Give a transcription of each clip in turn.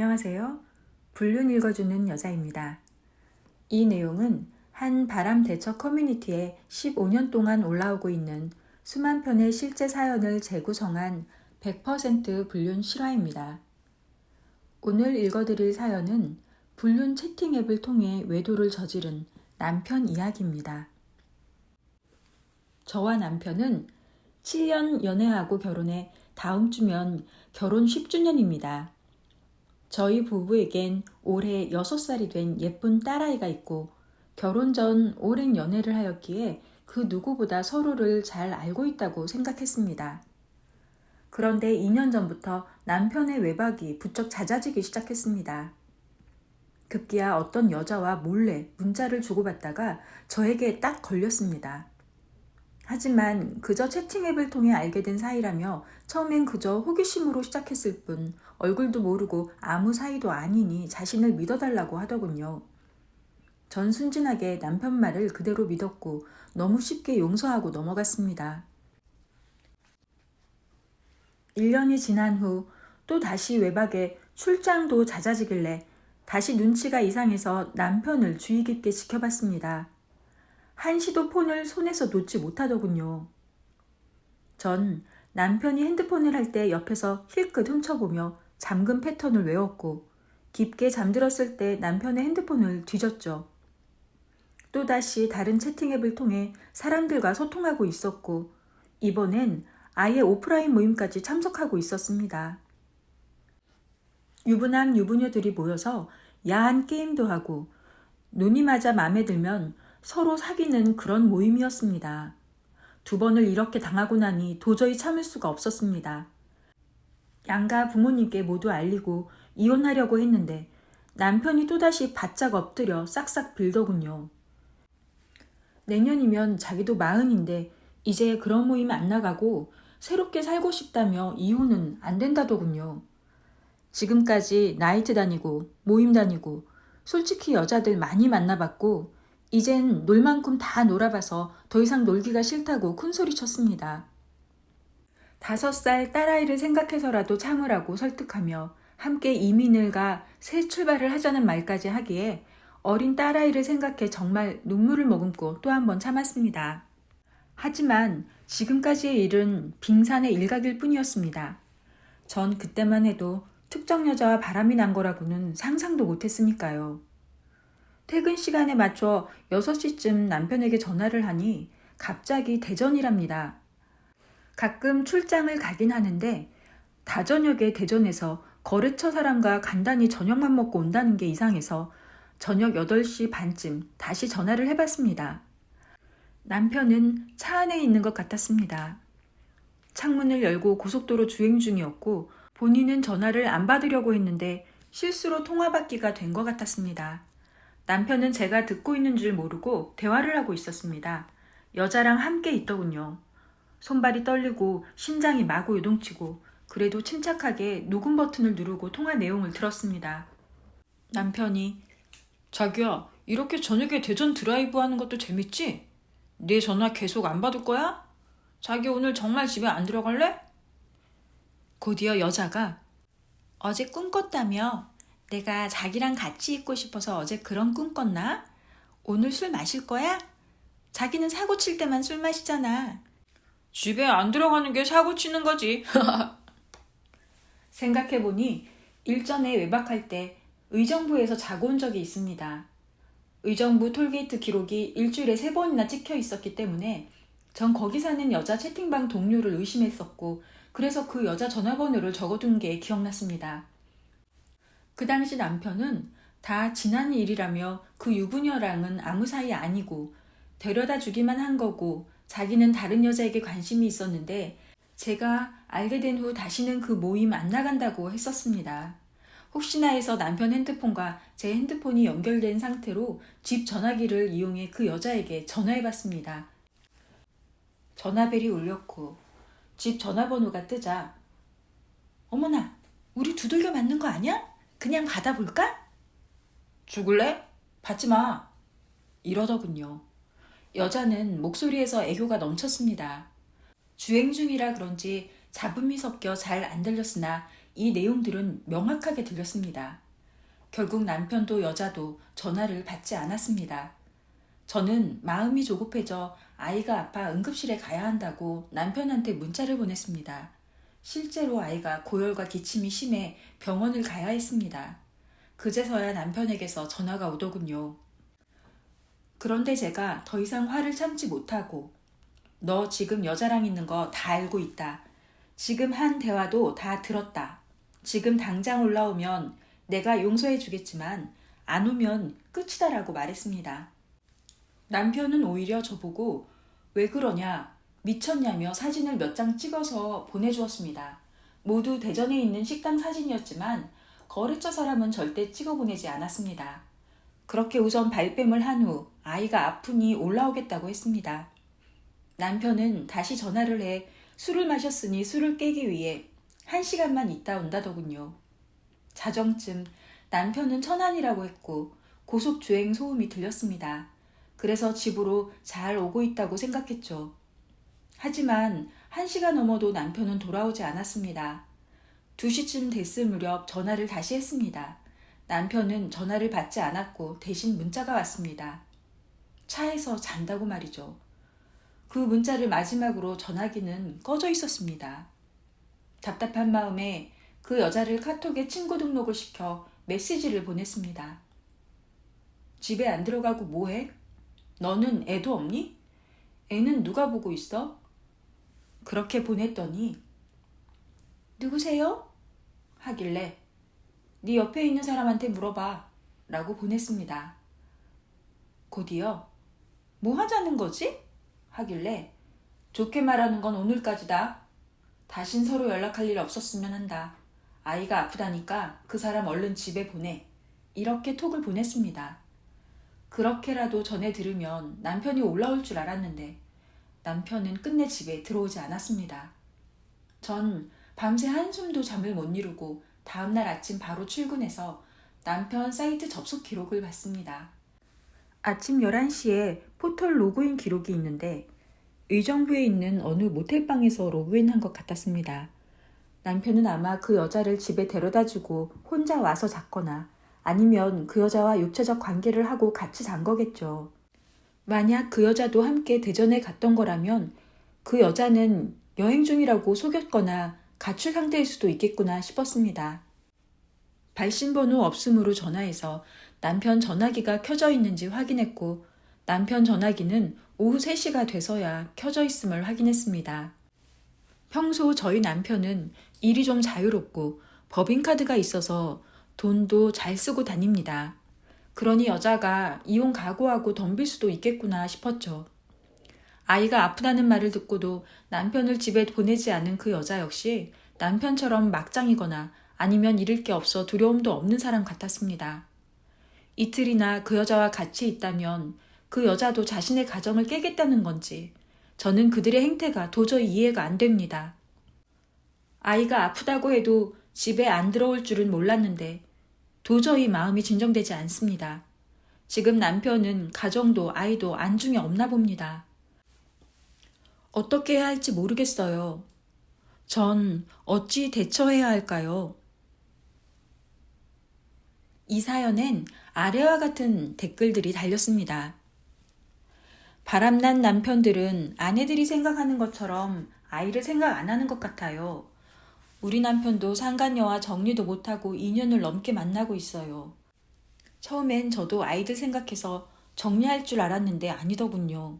안녕하세요. 불륜 읽어주는 여자입니다. 이 내용은 한 바람 대처 커뮤니티에 15년 동안 올라오고 있는 수만 편의 실제 사연을 재구성한 100% 불륜 실화입니다. 오늘 읽어드릴 사연은 불륜 채팅 앱을 통해 외도를 저지른 남편 이야기입니다. 저와 남편은 7년 연애하고 결혼해 다음 주면 결혼 10주년입니다. 저희 부부에겐 올해 6살이 된 예쁜 딸아이가 있고 결혼 전 오랜 연애를 하였기에 그 누구보다 서로를 잘 알고 있다고 생각했습니다. 그런데 2년 전부터 남편의 외박이 부쩍 잦아지기 시작했습니다. 급기야 어떤 여자와 몰래 문자를 주고받다가 저에게 딱 걸렸습니다. 하지만 그저 채팅 앱을 통해 알게 된 사이라며 처음엔 그저 호기심으로 시작했을 뿐 얼굴도 모르고 아무 사이도 아니니 자신을 믿어달라고 하더군요. 전 순진하게 남편 말을 그대로 믿었고 너무 쉽게 용서하고 넘어갔습니다. 1년이 지난 후 또 다시 외박에 출장도 잦아지길래 다시 눈치가 이상해서 남편을 주의 깊게 지켜봤습니다. 한시도 폰을 손에서 놓지 못하더군요. 전 남편이 핸드폰을 할 때 옆에서 힐끗 훔쳐보며 잠금 패턴을 외웠고 깊게 잠들었을 때 남편의 핸드폰을 뒤졌죠. 또다시 다른 채팅 앱을 통해 사람들과 소통하고 있었고 이번엔 아예 오프라인 모임까지 참석하고 있었습니다. 유부남 유부녀들이 모여서 야한 게임도 하고 눈이 맞아 마음에 들면 서로 사귀는 그런 모임이었습니다. 2번을 이렇게 당하고 나니 도저히 참을 수가 없었습니다. 양가 부모님께 모두 알리고 이혼하려고 했는데 남편이 또다시 바짝 엎드려 싹싹 빌더군요. 내년이면 자기도 40인데 이제 그런 모임 안 나가고 새롭게 살고 싶다며 이혼은 안 된다더군요. 지금까지 나이트 다니고 모임 다니고 솔직히 여자들 많이 만나봤고 이젠 놀 만큼 다 놀아봐서 더 이상 놀기가 싫다고 큰소리 쳤습니다. 5살 딸아이를 생각해서라도 참으라고 설득하며 함께 이민을 가 새 출발을 하자는 말까지 하기에 어린 딸아이를 생각해 정말 눈물을 머금고 또 한 번 참았습니다. 하지만 지금까지의 일은 빙산의 일각일 뿐이었습니다. 전 그때만 해도 특정 여자와 바람이 난 거라고는 상상도 못했으니까요. 퇴근 시간에 맞춰 6시쯤 남편에게 전화를 하니 갑자기 대전이랍니다. 가끔 출장을 가긴 하는데 다저녁에 대전에서 거래처 사람과 간단히 저녁만 먹고 온다는 게 이상해서 저녁 8시 반쯤 다시 전화를 해봤습니다. 남편은 차 안에 있는 것 같았습니다. 창문을 열고 고속도로 주행 중이었고 본인은 전화를 안 받으려고 했는데 실수로 통화받기가 된 것 같았습니다. 남편은 제가 듣고 있는 줄 모르고 대화를 하고 있었습니다. 여자랑 함께 있더군요. 손발이 떨리고 심장이 마구 요동치고 그래도 침착하게 녹음 버튼을 누르고 통화 내용을 들었습니다. 남편이 자기야, 이렇게 저녁에 대전 드라이브 하는 것도 재밌지? 네 전화 계속 안 받을 거야? 자기 오늘 정말 집에 안 들어갈래? 곧이어 여자가 어제 꿈 꿨다며? 내가 자기랑 같이 있고 싶어서 어제 그런 꿈 꿨나? 오늘 술 마실 거야? 자기는 사고 칠 때만 술 마시잖아. 집에 안 들어가는 게 사고 치는 거지. 생각해보니 일전에 외박할 때 의정부에서 자고 온 적이 있습니다. 의정부 톨게이트 기록이 일주일에 3번이나 찍혀 있었기 때문에 전 거기 사는 여자 채팅방 동료를 의심했었고 그래서 그 여자 전화번호를 적어둔 게 기억났습니다. 그 당시 남편은 다 지난 일이라며 그 유부녀랑은 아무 사이 아니고 데려다 주기만 한 거고 자기는 다른 여자에게 관심이 있었는데 제가 알게 된 후 다시는 그 모임 안 나간다고 했었습니다. 혹시나 해서 남편 핸드폰과 제 핸드폰이 연결된 상태로 집 전화기를 이용해 그 여자에게 전화해봤습니다. 전화벨이 울렸고 집 전화번호가 뜨자 어머나, 우리 두들겨 맞는 거 아니야? 그냥 받아볼까? 죽을래? 받지 마. 이러더군요. 여자는 목소리에서 애교가 넘쳤습니다. 주행 중이라 그런지 잡음이 섞여 잘 안 들렸으나 이 내용들은 명확하게 들렸습니다. 결국 남편도 여자도 전화를 받지 않았습니다. 저는 마음이 조급해져 아이가 아파 응급실에 가야 한다고 남편한테 문자를 보냈습니다. 실제로 아이가 고열과 기침이 심해 병원을 가야 했습니다. 그제서야 남편에게서 전화가 오더군요. 그런데 제가 더 이상 화를 참지 못하고 너 지금 여자랑 있는 거 다 알고 있다. 지금 한 대화도 다 들었다. 지금 당장 올라오면 내가 용서해 주겠지만 안 오면 끝이다라고 말했습니다. 남편은 오히려 저보고 왜 그러냐, 미쳤냐며 사진을 몇 장 찍어서 보내주었습니다. 모두 대전에 있는 식당 사진이었지만 거래처 사람은 절대 찍어 보내지 않았습니다. 그렇게 우선 발뺌을 한 후 아이가 아프니 올라오겠다고 했습니다. 남편은 다시 전화를 해 술을 마셨으니 술을 깨기 위해 1시간만 있다 온다더군요. 자정쯤 남편은 천안이라고 했고 고속주행 소음이 들렸습니다. 그래서 집으로 잘 오고 있다고 생각했죠. 하지만 1시가 넘어도 남편은 돌아오지 않았습니다. 2시쯤 됐을 무렵 전화를 다시 했습니다. 남편은 전화를 받지 않았고 대신 문자가 왔습니다. 차에서 잔다고 말이죠. 그 문자를 마지막으로 전화기는 꺼져 있었습니다. 답답한 마음에 그 여자를 카톡에 친구 등록을 시켜 메시지를 보냈습니다. 집에 안 들어가고 뭐해? 너는 애도 없니? 애는 누가 보고 있어? 그렇게 보냈더니 누구세요? 하길래 네 옆에 있는 사람한테 물어봐 라고 보냈습니다. 곧이어 뭐 하자는 거지? 하길래 좋게 말하는 건 오늘까지다. 다신 서로 연락할 일 없었으면 한다. 아이가 아프다니까 그 사람 얼른 집에 보내. 이렇게 톡을 보냈습니다. 그렇게라도 전해 들으면 남편이 올라올 줄 알았는데 남편은 끝내 집에 들어오지 않았습니다. 전 밤새 한숨도 잠을 못 이루고 다음날 아침 바로 출근해서 남편 사이트 접속 기록을 봤습니다. 아침 11시에 포털 로그인 기록이 있는데 의정부에 있는 어느 모텔방에서 로그인한 것 같았습니다. 남편은 아마 그 여자를 집에 데려다주고 혼자 와서 잤거나 아니면 그 여자와 육체적 관계를 하고 같이 잔 거겠죠. 만약 그 여자도 함께 대전에 갔던 거라면 그 여자는 여행 중이라고 속였거나 가출 상태일 수도 있겠구나 싶었습니다. 발신번호 없음으로 전화해서 남편 전화기가 켜져 있는지 확인했고 남편 전화기는 오후 3시가 돼서야 켜져 있음을 확인했습니다. 평소 저희 남편은 일이 좀 자유롭고 법인카드가 있어서 돈도 잘 쓰고 다닙니다. 그러니 여자가 이혼 각오하고 덤빌 수도 있겠구나 싶었죠. 아이가 아프다는 말을 듣고도 남편을 집에 보내지 않은 그 여자 역시 남편처럼 막장이거나 아니면 잃을 게 없어 두려움도 없는 사람 같았습니다. 이틀이나 그 여자와 같이 있다면 그 여자도 자신의 가정을 깨겠다는 건지 저는 그들의 행태가 도저히 이해가 안 됩니다. 아이가 아프다고 해도 집에 안 들어올 줄은 몰랐는데 도저히 마음이 진정되지 않습니다. 지금 남편은 가정도 아이도 안중에 없나 봅니다. 어떻게 해야 할지 모르겠어요. 전 어찌 대처해야 할까요? 이 사연엔 아래와 같은 댓글들이 달렸습니다. 바람난 남편들은 아내들이 생각하는 것처럼 아이를 생각 안 하는 것 같아요. 우리 남편도 상간녀와 정리도 못하고 2년을 넘게 만나고 있어요. 처음엔 저도 아이들 생각해서 정리할 줄 알았는데 아니더군요.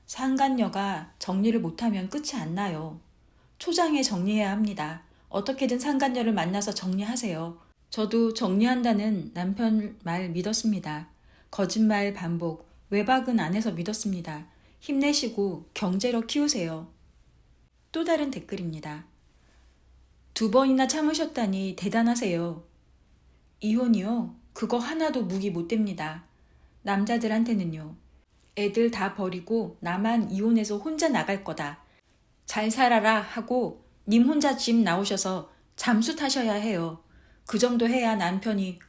상간녀가 정리를 못하면 끝이 안 나요. 초장에 정리해야 합니다. 어떻게든 상간녀를 만나서 정리하세요. 저도 정리한다는 남편 말 믿었습니다. 거짓말 반복, 외박은 안 해서 믿었습니다. 힘내시고 경제로 키우세요. 또 다른 댓글입니다. 2번이나 참으셨다니 대단하세요. 이혼이요? 그거 하나도 무기 못 됩니다. 남자들한테는요. 애들 다 버리고 나만 이혼해서 혼자 나갈 거다. 잘 살아라 하고 님 혼자 집 나오셔서 잠수 타셔야 해요. 그 정도 해야 남편이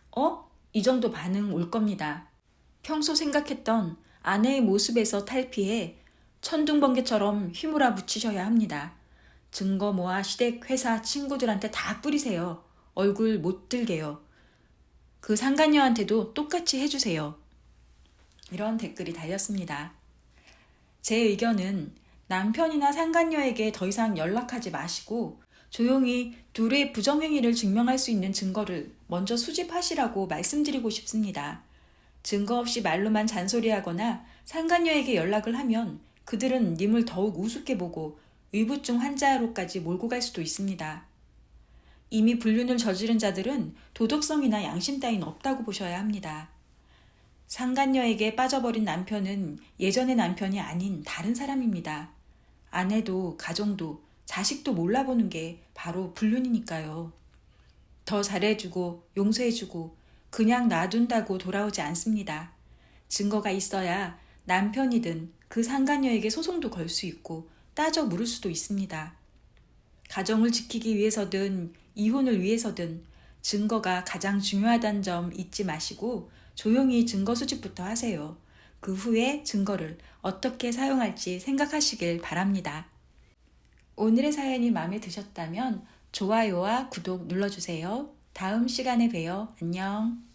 이 정도 반응 올 겁니다. 평소 생각했던 아내의 모습에서 탈피해 천둥번개처럼 휘몰아 붙이셔야 합니다. 증거 모아 시댁, 회사, 친구들한테 다 뿌리세요. 얼굴 못 들게요. 그 상간녀한테도 똑같이 해주세요. 이런 댓글이 달렸습니다. 제 의견은 남편이나 상간녀에게 더 이상 연락하지 마시고 조용히 둘의 부정행위를 증명할 수 있는 증거를 먼저 수집하시라고 말씀드리고 싶습니다. 증거 없이 말로만 잔소리하거나 상간녀에게 연락을 하면 그들은 님을 더욱 우습게 보고 의부증 환자로까지 몰고 갈 수도 있습니다. 이미 불륜을 저지른 자들은 도덕성이나 양심 따윈 없다고 보셔야 합니다. 상간녀에게 빠져버린 남편은 예전의 남편이 아닌 다른 사람입니다. 아내도 가정도 자식도 몰라보는 게 바로 불륜이니까요. 더 잘해주고 용서해주고 그냥 놔둔다고 돌아오지 않습니다. 증거가 있어야 남편이든 그 상간녀에게 소송도 걸 수 있고 따져 물을 수도 있습니다. 가정을 지키기 위해서든 이혼을 위해서든 증거가 가장 중요하다는 점 잊지 마시고 조용히 증거 수집부터 하세요. 그 후에 증거를 어떻게 사용할지 생각하시길 바랍니다. 오늘의 사연이 마음에 드셨다면 좋아요와 구독 눌러주세요. 다음 시간에 봬요. 안녕.